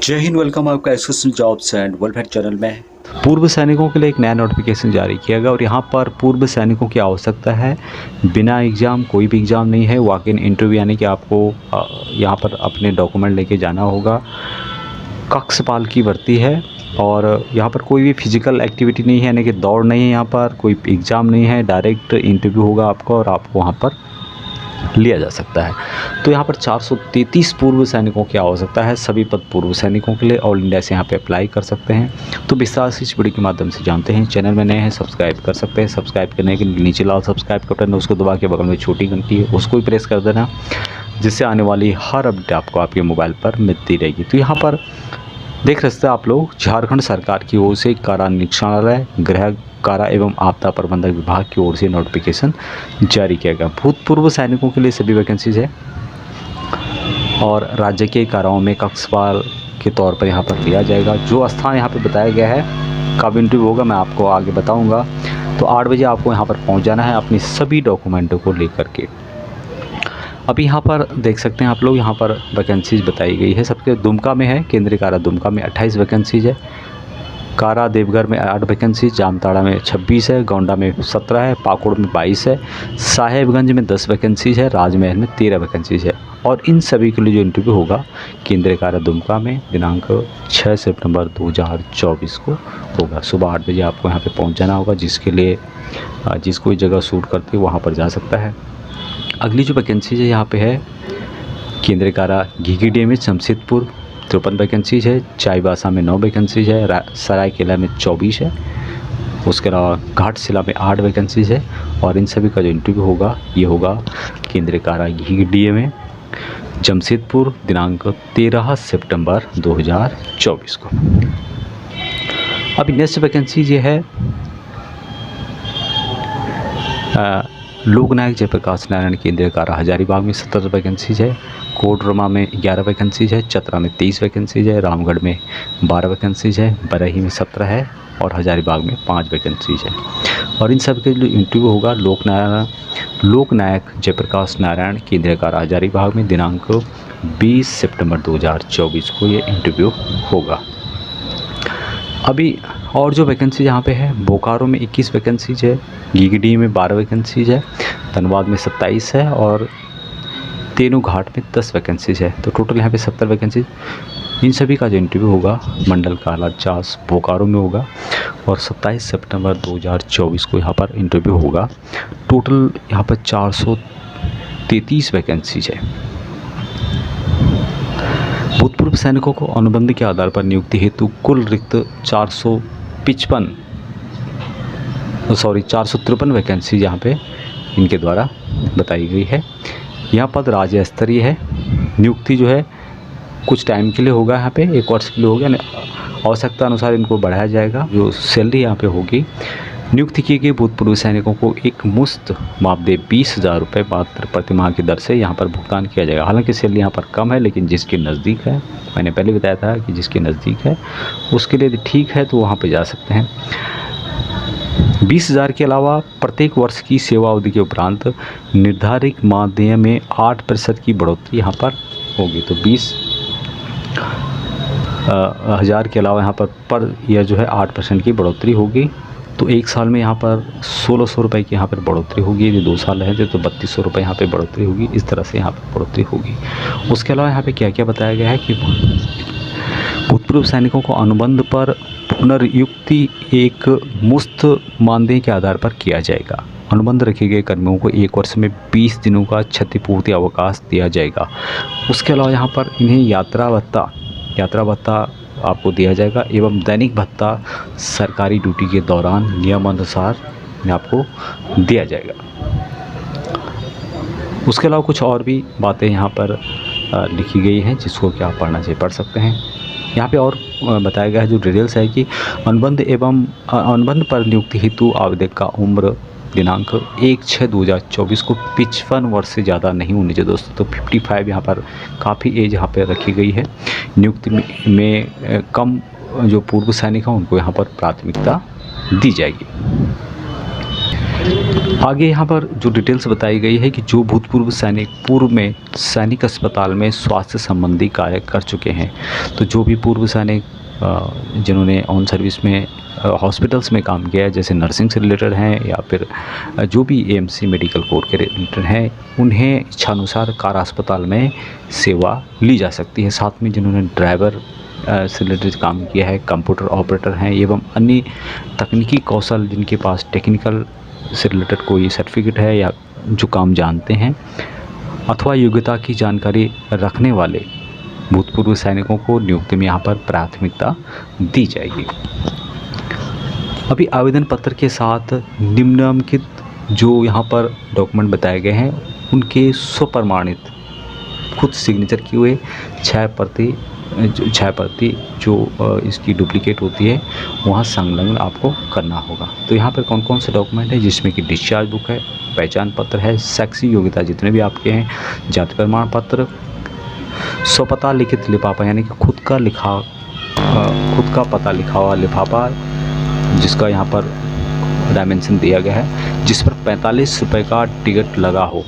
जय हिंद। वेलकम आपका SSC jobs and welfare channel में। पूर्व सैनिकों के लिए एक नया नोटिफिकेशन जारी किया गया और यहाँ पर पूर्व सैनिकों की आवश्यकता है। बिना एग्ज़ाम, कोई भी एग्ज़ाम नहीं है, वॉक इन इंटरव्यू, यानी कि आपको यहाँ पर अपने डॉक्यूमेंट लेके जाना होगा। कक्षपाल की भर्ती है और यहाँ पर कोई भी फिजिकल एक्टिविटी नहीं है, यानी कि दौड़ नहीं है, यहाँ पर कोई एग्ज़ाम नहीं है, डायरेक्ट इंटरव्यू होगा आपका और आपको वहाँ पर लिया जा सकता है। तो यहाँ पर 433 पूर्व सैनिकों की आवश्यकता है। सभी पद पूर्व सैनिकों के लिए ऑल इंडिया से यहाँ पे अप्लाई कर सकते हैं। तो विस्तार से इस वीडियो के माध्यम से जानते हैं। चैनल में नए हैं सब्सक्राइब कर सकते हैं। सब्सक्राइब करने के लिए नीचे लाल सब्सक्राइब का बटन है, उसको दबा के बगल में छोटी घंटी है, उसको भी प्रेस कर देना, जिससे आने वाली हर अपडेट आपको आपके मोबाइल पर मिलती रहेगी। तो यहाँ पर देख सकते हैं आप लोग, झारखंड सरकार की ओर से कारा निरीक्षणालय, गृह कारा एवं आपदा प्रबंधक विभाग की ओर से नोटिफिकेशन जारी किया गया। भूतपूर्व सैनिकों के लिए सभी वैकेंसीज है और राज्य के काराओं में कक्षपाल के तौर पर यहाँ पर लिया जाएगा। जो स्थान यहाँ पे बताया गया है, कब इंटरव्यू होगा मैं आपको आगे बताऊँगा। तो 8 बजे आपको यहाँ पर पहुँच जाना है अपनी सभी डॉक्यूमेंटों को लेकर के। अभी यहाँ पर देख सकते हैं आप लोग, यहाँ पर वैकेंसीज बताई गई है। सबके दुमका में है, केंद्रीय कारा दुमका में 28 वैकेंसीज है, कारा देवघर में 8 वैकेंसी, जामताड़ा में 26 है, गोंडा में 17 है, पाकुड़ में 22 है, साहेबगंज में 10 वैकेंसीज है, राजमहल में 13 वैकेंसीज है। और इन सभी के लिए जो इंटरव्यू होगा केंद्रीय कारा दुमका में दिनांक 6 सितंबर 2024 को होगा। सुबह 8 बजे आपको यहाँ पे पहुँच जाना होगा, जिसके लिए जिस कोई जगह शूट करती है वहाँ पर जा सकता है। अगली जो वैकेंसीज है यहाँ पे है केंद्रीय कारा घीघीडीह में जमशेदपुर 53 वैकेंसीज है, चाईबासा में 9 वैकेंसीज है, सरायकेला में 24 है, उसके अलावा घाटशिला में 8 वैकेंसीज है। और इन सभी का जो इंटरव्यू होगा ये होगा केंद्रीय कारा घीघीडीह में जमशेदपुर दिनांक 13 सितंबर 2024 को। अभी नेक्स्ट वैकेंसी ये है लोकनायक जयप्रकाश नारायण केंद्रीय कारा हजारीबाग में 17 वैकेंसीज है, कोडरमा में 11 वैकेंसीज है, चतरा में 23 वैकेंसीज है, रामगढ़ में 12 वैकेंसीज है, बरही में 17 है और हजारीबाग में 5 वैकेंसीज है। और इन सब के लिए इंटरव्यू होगा लोकनायक जयप्रकाश नारायण केंद्रीय कारा हजारीबाग में दिनांक 20 सितंबर 2024 को ये इंटरव्यू होगा। अभी और जो वैकेंसी यहाँ पे है, बोकारो में 21 वैकेंसीज है, गिरिडीह में 12 वैकेंसीज है, धनबाद में 27 है और तेनूघाट में 10 वैकेंसीज है। तो टोटल यहाँ पे 70 वैकेंसीज। इन सभी का जो इंटरव्यू होगा मंडल काला चास बोकारो में होगा और 27 सितंबर 2024 को यहाँ पर इंटरव्यू होगा। टोटल यहाँ पर 433 वैकेंसीज है। भूतपूर्व सैनिकों को अनुबंध के आधार पर नियुक्ति हेतु कुल रिक्त 453 वैकेंसी यहाँ पे इनके द्वारा बताई गई है। यह पद राज्य स्तरीय है। नियुक्ति जो है कुछ टाइम के लिए होगा, यहाँ पे 1 वर्ष के लिए होगा, आवश्यकता अनुसार इनको बढ़ाया जाएगा। जो सैलरी यहाँ पे होगी, नियुक्ति किए गए भूतपूर्व सैनिकों को एक मुश्त मापदे 20,000 रुपये मात्र प्रतिमाह की दर से यहाँ पर भुगतान किया जाएगा। हालांकि सैलरी यहाँ पर कम है, लेकिन जिसके नज़दीक है, मैंने पहले बताया था कि जिसके नज़दीक है उसके लिए ठीक है तो वहाँ पर जा सकते हैं। 20,000 के अलावा प्रत्येक वर्ष की सेवा अवधि के उपरांत निर्धारित मानदेय में 8% की बढ़ोतरी यहाँ पर होगी। तो 20,000 के अलावा यहाँ पर ईयर जो है 8% की बढ़ोतरी होगी। तो 1 साल में यहाँ पर 1,600 रुपये की यहाँ पर बढ़ोतरी होगी। यदि 2 साल है तो 3,200 रुपये यहाँ पर बढ़ोतरी होगी। इस तरह से यहाँ पर बढ़ोतरी होगी। उसके अलावा यहाँ पे क्या क्या बताया गया है कि भूतपूर्व सैनिकों को अनुबंध पर पुनर्युक्ति एक मुश्त मानदेय के आधार पर किया जाएगा। अनुबंध रखे गए कर्मियों को 1 वर्ष में 20 दिनों का क्षतिपूर्ति अवकाश दिया जाएगा। उसके अलावा यहाँ पर इन्हें यात्रा भत्ता आपको दिया जाएगा एवं दैनिक भत्ता सरकारी ड्यूटी के दौरान नियमानुसार आपको दिया जाएगा। उसके अलावा कुछ और भी बातें यहाँ पर लिखी गई हैं, जिसको कि आप पढ़ना चाहिए, पढ़ सकते हैं। यहाँ पे और बताया गया है जो डिटेल्स है कि अनुबंध पर नियुक्ति हेतु आवेदक का उम्र दिनांक 1/6/2024 को 55 वर्ष से ज़्यादा नहीं होनी चाहिए दोस्तों। तो 55 यहाँ पर काफ़ी एज यहाँ पर रखी गई है। नियुक्ति में कम जो पूर्व सैनिक हैं उनको यहाँ पर प्राथमिकता दी जाएगी। आगे यहाँ पर जो डिटेल्स बताई गई है कि जो भूतपूर्व सैनिक पूर्व में सैनिक अस्पताल में स्वास्थ्य संबंधी कार्य कर चुके हैं, तो जो भी पूर्व सैनिक जिन्होंने ऑन सर्विस में हॉस्पिटल्स में काम किया है, जैसे नर्सिंग से रिलेटेड हैं या फिर जो भी एएमसी मेडिकल कोड के रिलेटेड हैं, उन्हें इच्छानुसार कार अस्पताल में सेवा ली जा सकती है। साथ में जिन्होंने ड्राइवर से रिलेटेड काम किया है, कंप्यूटर ऑपरेटर हैं एवं अन्य तकनीकी कौशल जिनके पास टेक्निकल से रिलेटेड कोई सर्टिफिकेट है या जो काम जानते हैं अथवा योग्यता की जानकारी रखने वाले भूतपूर्व सैनिकों को नियुक्ति में यहाँ पर प्राथमिकता दी जाएगी। अभी आवेदन पत्र के साथ निम्नलिखित जो यहाँ पर डॉक्यूमेंट बताए गए हैं उनके स्वप्रमाणित खुद सिग्नेचर किए हुए 6 प्रति जो इसकी डुप्लीकेट होती है वहाँ संलग्न आपको करना होगा। तो यहाँ पर कौन कौन से डॉक्यूमेंट है, जिसमें कि डिस्चार्ज बुक है, पहचान पत्र है, शैक्षिक योग्यता जितने भी आपके हैं, जाति प्रमाण पत्र, स्वपता लिखित लिफाफा यानी कि खुद का पता लिखा हुआ लिफाफा जिसका यहाँ पर डायमेंशन दिया गया है, जिस पर 45 रुपये का टिकट लगा हो,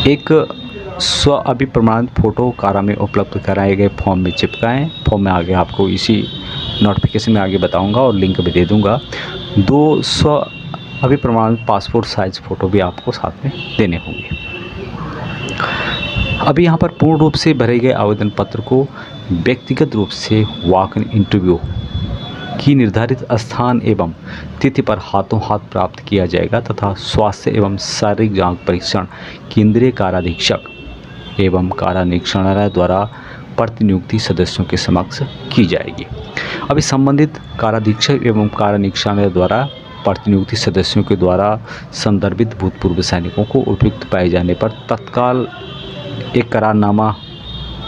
एक स्व अभिप्रमाणित फ़ोटो कारा में उपलब्ध कराए गए फॉर्म में चिपकाएं। फॉर्म में आगे आपको इसी नोटिफिकेशन में आगे बताऊंगा और लिंक भी दे दूंगा। 2 स्व अभिप्रमाणित पासपोर्ट साइज़ फ़ोटो भी आपको साथ में देने होंगे। अभी यहाँ पर पूर्ण रूप से भरे गए आवेदन पत्र को व्यक्तिगत रूप से वॉक इन इंटरव्यू की निर्धारित स्थान एवं तिथि पर हाथों हाथ प्राप्त किया जाएगा तथा स्वास्थ्य एवं शारीरिक जांच परीक्षण केंद्रीय काराधीक्षक एवं कारा निरीक्षणालय द्वारा प्रतिनियुक्ति सदस्यों के समक्ष की जाएगी। अभी संबंधित काराधीक्षक एवं कारा निरीक्षणालय द्वारा प्रतिनियुक्ति सदस्यों के द्वारा संदर्भित भूतपूर्व सैनिकों को उपयुक्त पाए जाने पर तत्काल एक करारनामा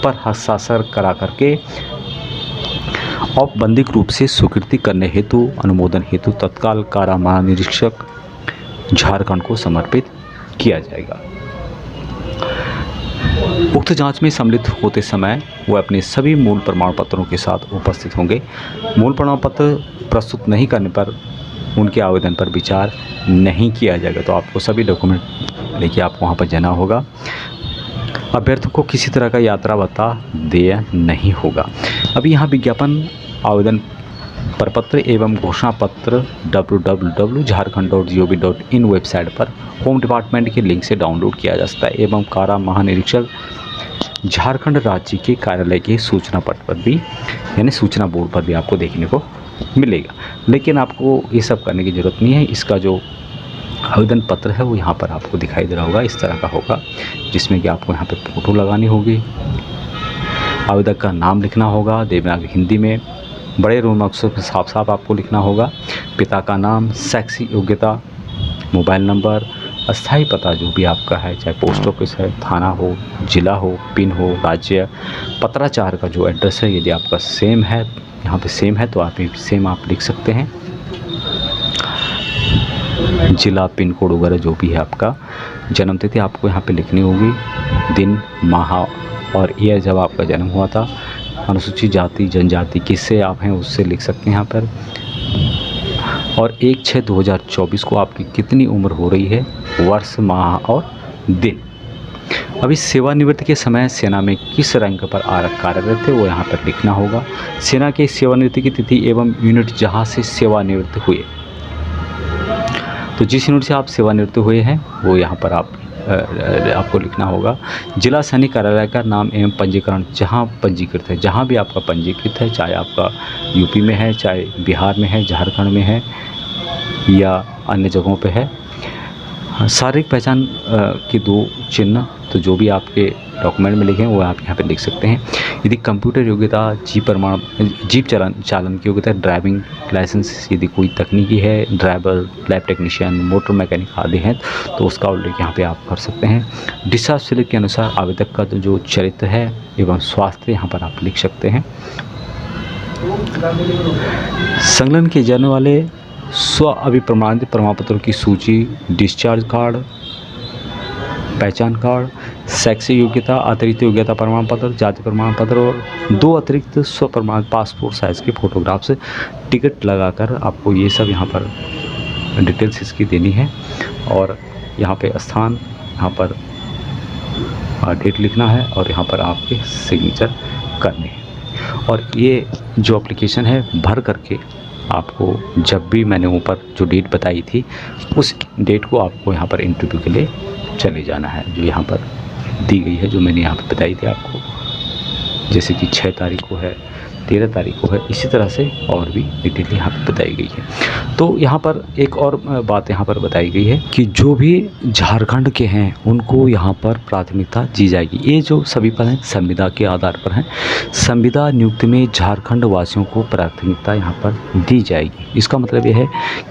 पर हस्ताक्षर करा करके औपबंधिक रूप से स्वीकृति करने हेतु अनुमोदन हेतु तत्काल कारा महानिरीक्षक झारखंड को समर्पित किया जाएगा। उक्त जांच में सम्मिलित होते समय वह अपने सभी मूल प्रमाण पत्रों के साथ उपस्थित होंगे। मूल प्रमाण पत्र प्रस्तुत नहीं करने पर उनके आवेदन पर विचार नहीं किया जाएगा। तो आपको सभी डॉक्यूमेंट लेके आपको वहाँ पर जाना होगा। अभ्यर्थी को किसी तरह का यात्रा भत्ता देय नहीं होगा। अभी यहाँ विज्ञापन आवेदन प्रपत्र एवं घोषणा पत्र www.jharkhand.gov.in वेबसाइट पर होम डिपार्टमेंट के लिंक से डाउनलोड किया जा सकता है एवं कारा महानिरीक्षक झारखंड राज्य के कार्यालय के सूचना पट पर भी यानी सूचना बोर्ड पर भी आपको देखने को मिलेगा। लेकिन आपको ये सब करने की ज़रूरत नहीं है। इसका जो आवेदन पत्र है वो यहाँ पर आपको दिखाई दे रहा होगा, इस तरह का होगा, जिसमें कि आपको यहाँ पे फ़ोटो लगानी होगी, आवेदक का नाम लिखना होगा देवनागरी हिंदी में, बड़े रोमन अक्षर में साफ साफ आपको लिखना होगा, पिता का नाम, शैक्षिक योग्यता, मोबाइल नंबर, अस्थाई पता जो भी आपका है, चाहे पोस्ट ऑफिस है, थाना हो, ज़िला हो, पिन हो, राज्य, पत्राचार का जो एड्रेस है यदि आपका सेम है, यहाँ पे सेम है तो आप सेम आप लिख सकते हैं, ज़िला, पिन कोड वगैरह जो भी है आपका, जन्म तिथि आपको यहाँ पे लिखनी होगी, दिन, माह और ईयर जब आपका जन्म हुआ था, अनुसूचित जाति जनजाति किससे आप हैं उससे लिख सकते हैं यहाँ पर, और 1/6/2024 को आपकी कितनी उम्र हो रही है, वर्ष, माह और दिन। अभी सेवानिवृत्ति के समय सेना में किस रैंक पर कार्यरत थे वो यहाँ पर लिखना होगा, सेना के सेवानिवृत्ति की तिथि एवं यूनिट जहाँ से सेवानिवृत्त हुए, तो जिस यूनिट से आप सेवानिवृत्त हुए हैं वो यहाँ पर आपको लिखना होगा, जिला सैनिक कार्यालय का नाम एवं पंजीकरण जहाँ पंजीकृत है, जहाँ भी आपका पंजीकृत है, चाहे आपका यूपी में है, चाहे बिहार में है, झारखंड में है या अन्य जगहों पे है, शारीरिक पहचान के 2 चिन्ह, तो जो भी आपके डॉक्यूमेंट में लिखे हैं वो आप यहाँ पे लिख सकते हैं। यदि कंप्यूटर योग्यता, जीप चालन की योग्यता, ड्राइविंग लाइसेंस यदि कोई तकनीकी है, driver, lab technician, motor mechanic आदि हैं तो उसका उल्लेख यहाँ पे आप कर सकते हैं। डिस्चार्ज स्लिप के अनुसार आवेदक का जो चरित्र है एवं स्वास्थ्य यहाँ पर आप लिख सकते हैं। संलग्न किए जाने वाले स्व अभिप्रमाणित प्रमाण पत्रों की सूची, डिस्चार्ज कार्ड, पहचान कार्ड, शैक्षिक योग्यता, अतिरिक्त योग्यता प्रमाण पत्र, जाति प्रमाण पत्र और 2 अतिरिक्त स्व प्रमाणित पासपोर्ट साइज़ के फोटोग्राफ्स, टिकट लगाकर आपको ये सब यहाँ पर डिटेल्स इसकी देनी है और यहाँ पे स्थान, यहाँ पर डेट लिखना है और यहाँ पर आपके सिग्नेचर करने हैं। और ये जो एप्लीकेशन है भर करके आपको जब भी मैंने ऊपर जो डेट बताई थी उस डेट को आपको यहाँ पर इंटरव्यू के लिए चले जाना है, जो यहाँ पर दी गई है, जो मैंने यहाँ पर बताई थी आपको, जैसे कि 6 तारीख को है, 13 तारीख को है, इसी तरह से और भी डिटेल यहाँ पर बताई गई है। तो यहाँ पर एक और बात यहाँ पर बताई गई है कि जो भी झारखंड के हैं उनको यहाँ पर प्राथमिकता दी जाएगी। ये जो सभी पद हैं संविदा के आधार पर हैं। संविदा नियुक्ति में झारखंड वासियों को प्राथमिकता यहाँ पर दी जाएगी। इसका मतलब ये है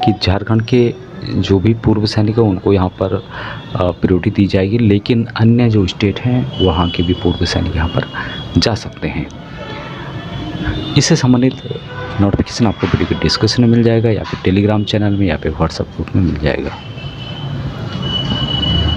कि झारखंड के जो भी पूर्व सैनिक हैं उनको यहाँ पर प्रायोरिटी दी जाएगी, लेकिन अन्य जो स्टेट हैं वहाँ के भी पूर्व सैनिक यहाँ पर जा सकते हैं। इससे संबंधित नोटिफिकेशन आपको वीडियो के डिस्क्रिप्शन में मिल जाएगा या फिर टेलीग्राम चैनल में या फिर व्हाट्सएप ग्रुप में मिल जाएगा।